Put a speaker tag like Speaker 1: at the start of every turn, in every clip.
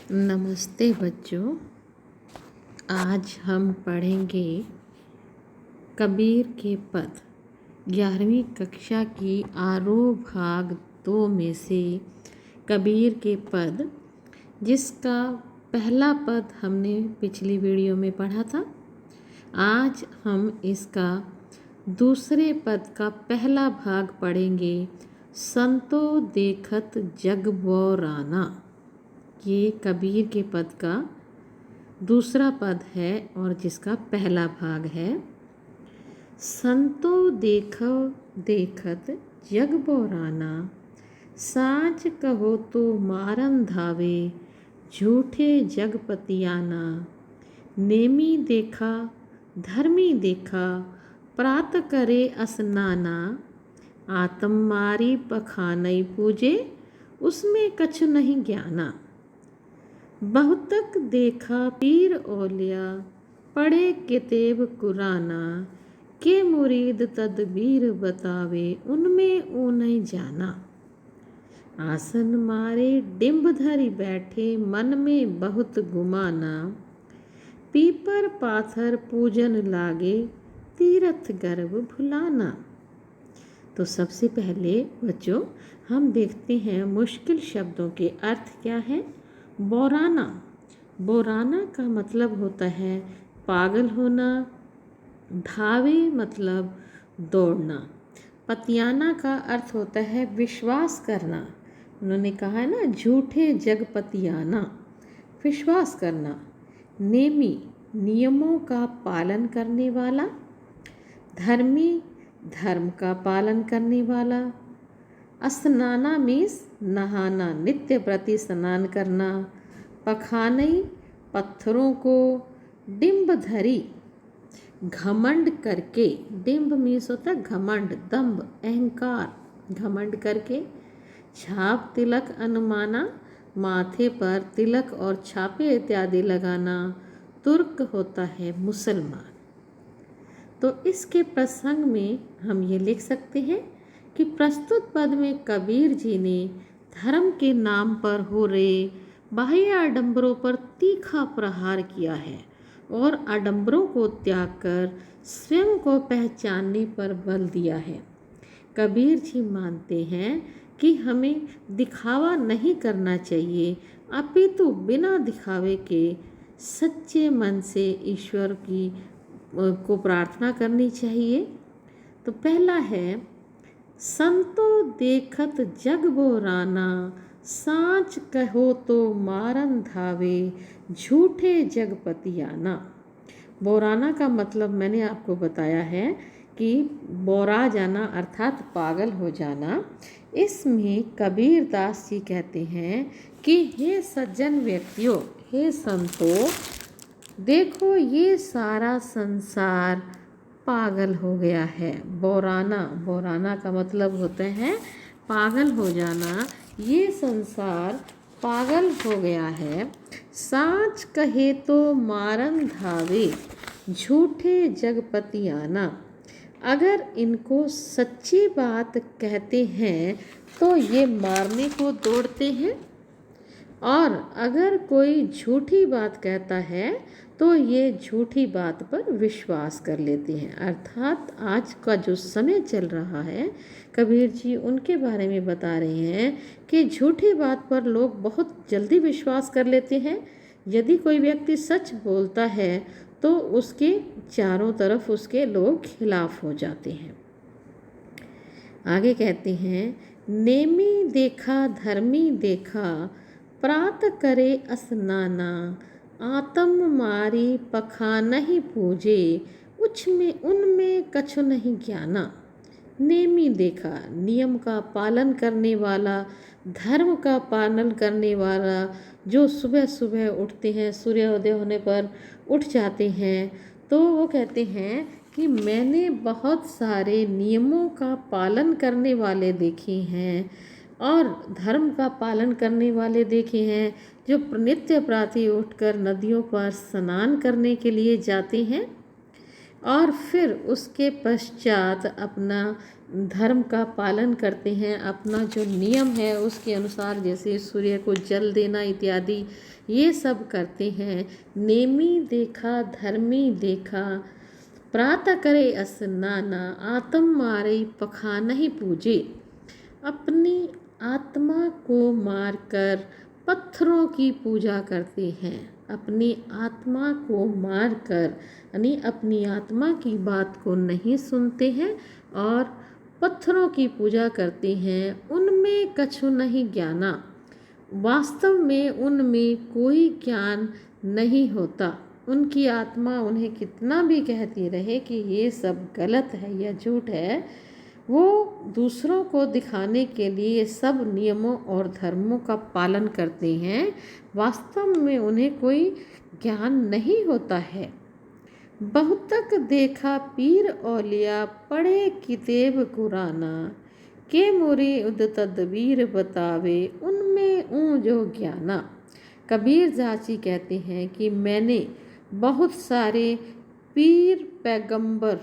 Speaker 1: नमस्ते बच्चों। आज हम पढ़ेंगे कबीर के पद 11वीं कक्षा की आरोह भाग 2 में से कबीर के पद, जिसका पहला पद हमने पिछली वीडियो में पढ़ा था। आज हम इसका दूसरे पद का पहला भाग पढ़ेंगे। संतो देखत जग बोराना। ये कबीर के पद का दूसरा पद है और जिसका पहला भाग है। संतो देखो देखत जग बोराना, साँच कहो तो मारन धावे, झूठे जगपतियाना। नेमी देखा धर्मी देखा, प्रात करे स्नाना। आत्म मारी पखानई पूजे, उसमें कछु नहीं ज्ञाना। बहुतक देखा पीर ओलिया, पढ़े किताब कुराना। के मुरीद तदबीर बतावे, उनमें ऊ नहीं जाना। आसन मारे डिम्ब धरी बैठे, मन में बहुत गुमाना। पीपर पाथर पूजन लागे, तीरथ गर्भ भुलाना। तो सबसे पहले बच्चों हम देखते हैं मुश्किल शब्दों के अर्थ क्या है। बोराना। बोराना का मतलब होता है पागल होना। धावे मतलब दौड़ना। पतियाना का अर्थ होता है विश्वास करना। उन्होंने कहा है ना, झूठे जगपतियाना, विश्वास करना। नेमी नियमों का पालन करने वाला। धर्मी धर्म का पालन करने वाला। स्नाना मीन्स नहाना, नित्य प्रति स्नान करना। पखानई पत्थरों को। डिम्ब धरी घमंड करके। डिम्ब मीन्स होता है घमंड, दम्भ, अहंकार, घमंड करके। छाप तिलक अनुमाना, माथे पर तिलक और छापे इत्यादि लगाना। तुर्क होता है मुसलमान। तो इसके प्रसंग में हम ये लिख सकते हैं कि प्रस्तुत पद में कबीर जी ने धर्म के नाम पर हो रहे बाह्य आडंबरों पर तीखा प्रहार किया है और आडंबरों को त्याग कर स्वयं को पहचानने पर बल दिया है। कबीर जी मानते हैं कि हमें दिखावा नहीं करना चाहिए, अपितु बिना दिखावे के सच्चे मन से ईश्वर को प्रार्थना करनी चाहिए। तो पहला है, संतो देखत जग बोराना, साँच कहो तो मारन धावे, झूठे जगपतियाना। बोराना का मतलब मैंने आपको बताया है कि बोरा जाना अर्थात पागल हो जाना। इसमें कबीर दास जी कहते हैं कि हे सज्जन व्यक्तियों, हे संतो, देखो ये सारा संसार पागल हो गया है। बोराना, बोराना का मतलब होते हैं पागल हो जाना। ये संसार पागल हो गया है। साँच कहे तो मारन धावे, झूठे जगपतियाना। अगर इनको सच्ची बात कहते हैं तो ये मारने को दौड़ते हैं, और अगर कोई झूठी बात कहता है तो ये झूठी बात पर विश्वास कर लेते हैं। अर्थात आज का जो समय चल रहा है, कबीर जी उनके बारे में बता रहे हैं कि झूठी बात पर लोग बहुत जल्दी विश्वास कर लेते हैं। यदि कोई व्यक्ति सच बोलता है तो उसके चारों तरफ उसके लोग खिलाफ हो जाते हैं। आगे कहते हैं, नेमी देखा धर्मी देखा, प्रात करे स्नाना। आत्म मारी पखानहि पूजे, उनमें कछु नहीं ज्ञाना। नेमी देखा, नियम का पालन करने वाला, धर्म का पालन करने वाला, जो सुबह सुबह उठते हैं, सूर्योदय होने पर उठ जाते हैं, तो वो कहते हैं कि मैंने बहुत सारे नियमों का पालन करने वाले देखे हैं और धर्म का पालन करने वाले देखे हैं, जो नित्य प्रातः उठकर नदियों पर स्नान करने के लिए जाते हैं और फिर उसके पश्चात अपना धर्म का पालन करते हैं, अपना जो नियम है उसके अनुसार, जैसे सूर्य को जल देना इत्यादि, ये सब करते हैं। नेमी देखा धर्मी देखा, प्रातः करे स्नाना, आत्म मारे पखान ही पूजे। अपनी आत्मा को मारकर पत्थरों की पूजा करते हैं। अपनी आत्मा को मारकर यानी अपनी आत्मा की बात को नहीं सुनते हैं और पत्थरों की पूजा करते हैं। उनमें कछु नहीं ज्ञाना, वास्तव में उनमें कोई ज्ञान नहीं होता। उनकी आत्मा उन्हें कितना भी कहती रहे कि ये सब गलत है या झूठ है, वो दूसरों को दिखाने के लिए सब नियमों और धर्मों का पालन करते हैं। वास्तव में उन्हें कोई ज्ञान नहीं होता है। बहुतक देखा पीर औलिया, पढ़े किताब कुराना, के मुरीद तदबीर बतावे, उनमें ऊँ जो ज्ञाना। कबीर दासी कहते हैं कि मैंने बहुत सारे पीर पैगंबर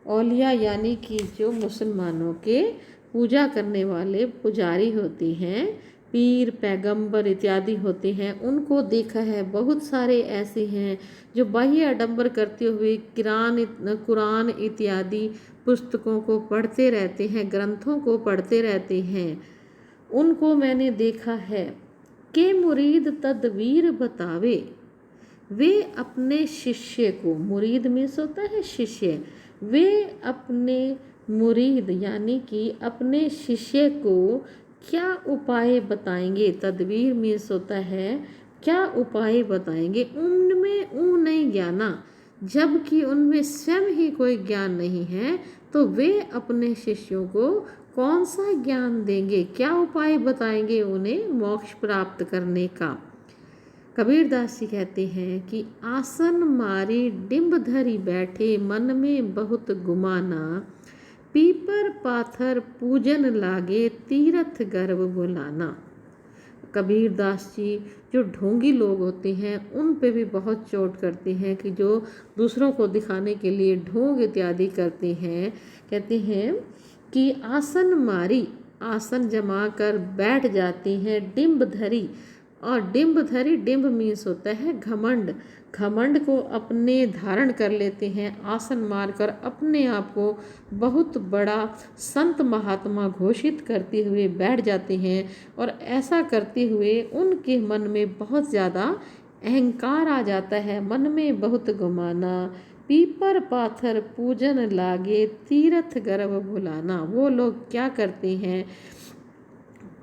Speaker 1: औलिया यानी कि जो मुसलमानों के पूजा करने वाले पुजारी होते हैं, पीर पैगंबर इत्यादि होते हैं, उनको देखा है। बहुत सारे ऐसे हैं जो बाह्य आडंबर करते हुए कुरान इत्यादि पुस्तकों को पढ़ते रहते हैं, ग्रंथों को पढ़ते रहते हैं। उनको मैंने देखा है। के मुरीद तदबीर बतावे, वे अपने शिष्य को, मुरीद में होता है शिष्य, वे अपने मुरीद यानी कि अपने शिष्य को क्या उपाय बताएंगे। तदबीर में होता है क्या उपाय बताएंगे। उनमें ऊ नहीं ज्ञाना, जबकि उनमें स्वयं ही कोई ज्ञान नहीं है, तो वे अपने शिष्यों को कौन सा ज्ञान देंगे, क्या उपाय बताएंगे उन्हें मोक्ष प्राप्त करने का। कबीर दास जी कहते हैं कि आसन मारी डिम्ब धरी बैठे, मन में बहुत गुमाना, पीपर पाथर पूजन लागे, तीर्थ गर्भ बुलाना। कबीर दास जी जो ढोंगी लोग होते हैं उन पे भी बहुत चोट करते हैं कि जो दूसरों को दिखाने के लिए ढोंग इत्यादि करते हैं। कहते हैं कि आसन मारी, आसन जमा कर बैठ जाती हैं, डिम्ब धरी, और डिम्ब धरी, डिम्ब मीन्स होता है घमंड, घमंड को अपने धारण कर लेते हैं। आसन मारकर अपने आप को बहुत बड़ा संत महात्मा घोषित करते हुए बैठ जाते हैं, और ऐसा करते हुए उनके मन में बहुत ज़्यादा अहंकार आ जाता है। मन में बहुत गुमाना, पीपर पाथर पूजन लागे, तीर्थ गर्भ बुलाना। वो लोग क्या करते हैं,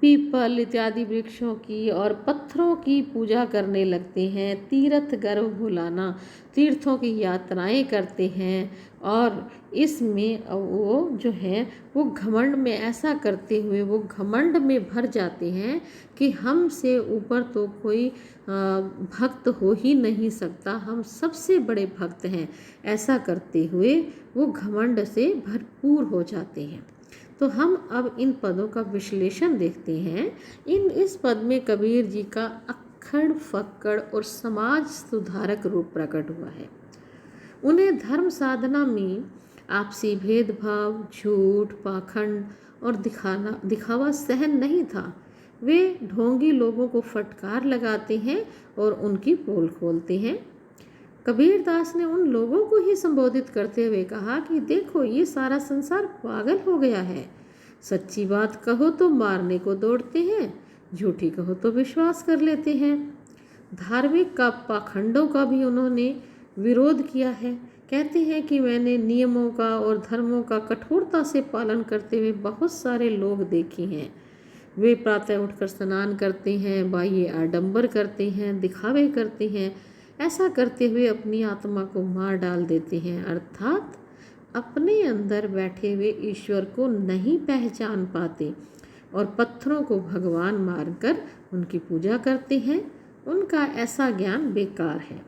Speaker 1: पीपल इत्यादि वृक्षों की और पत्थरों की पूजा करने लगते हैं। तीर्थ गर्भ भुलाना, तीर्थों की यात्राएं करते हैं, और इसमें वो जो है वो घमंड में ऐसा करते हुए वो घमंड में भर जाते हैं कि हमसे ऊपर तो कोई भक्त हो ही नहीं सकता, हम सबसे बड़े भक्त हैं। ऐसा करते हुए वो घमंड से भरपूर हो जाते हैं। तो हम अब इन पदों का विश्लेषण देखते हैं। इस पद में कबीर जी का अक्खड़ फक्कड़ और समाज सुधारक रूप प्रकट हुआ है। उन्हें धर्म साधना में आपसी भेदभाव, झूठ, पाखंड और दिखावा सहन नहीं था। वे ढोंगी लोगों को फटकार लगाते हैं और उनकी पोल खोलते हैं। कबीर दास ने उन लोगों को ही संबोधित करते हुए कहा कि देखो, ये सारा संसार पागल हो गया है। सच्ची बात कहो तो मारने को दौड़ते हैं, झूठी कहो तो विश्वास कर लेते हैं। धार्मिक का पाखंडों का भी उन्होंने विरोध किया है। कहते हैं कि मैंने नियमों का और धर्मों का कठोरता से पालन करते हुए बहुत सारे लोग देखे हैं। वे प्रातः उठकर स्नान करते हैं, बाह्य आडंबर करते हैं, दिखावे करते हैं। ऐसा करते हुए अपनी आत्मा को मार डाल देते हैं, अर्थात अपने अंदर बैठे हुए ईश्वर को नहीं पहचान पाते और पत्थरों को भगवान मानकर उनकी पूजा करते हैं। उनका ऐसा ज्ञान बेकार है।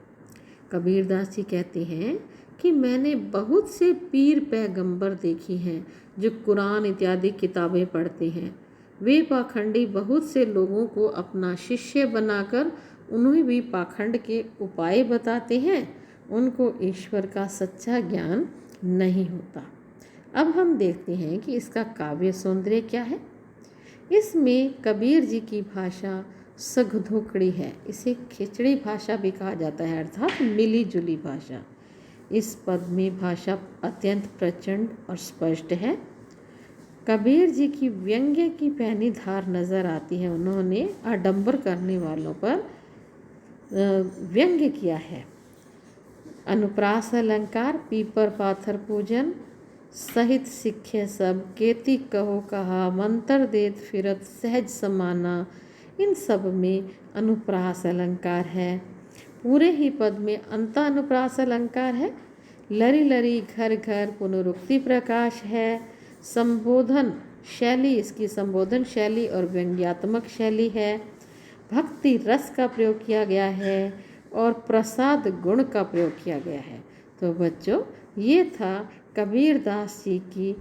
Speaker 1: कबीर दास जी कहते हैं कि मैंने बहुत से पीर पैगंबर देखी हैं जो कुरान इत्यादि किताबें पढ़ते हैं। वे पाखंडी बहुत से लोगों को अपना शिष्य बनाकर उन्हें भी पाखंड के उपाय बताते हैं उनको ईश्वर का सच्चा ज्ञान नहीं होता। अब हम देखते हैं कि इसका काव्य सौंदर्य क्या है। इसमें कबीर जी की भाषा सघधोकड़ी है, इसे खिचड़ी भाषा भी कहा जाता है, अर्थात मिली जुली भाषा। इस पद में भाषा अत्यंत प्रचंड और स्पष्ट है। कबीर जी की व्यंग्य की पैनी धार नज़र आती है। उन्होंने आडंबर करने वालों पर व्यंग्य किया है। अनुप्रास अलंकार, पीपर पाथर पूजन, सहित सिखे सब, केती कहो कहा, मंत्र देत फिरत सहज समाना, इन सब में अनुप्रास अलंकार है। पूरे ही पद में अंत अनुप्रास अलंकार है। लरी लरी घर घर पुनरुक्ति प्रकाश है। संबोधन शैली, इसकी संबोधन शैली और व्यंग्यात्मक शैली है। भक्ति रस का प्रयोग किया गया है और प्रसाद गुण का प्रयोग किया गया है। तो बच्चों, ये था कबीर दास जी की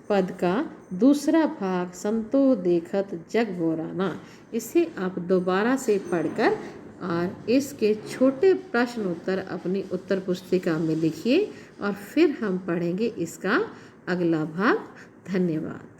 Speaker 1: पद का दूसरा भाग, संतो देखत जग बोराना। इसे आप दोबारा से पढ़कर और इसके छोटे प्रश्न उत्तर अपनी उत्तर पुस्तिका में लिखिए और फिर हम पढ़ेंगे इसका अगला भाग। धन्यवाद।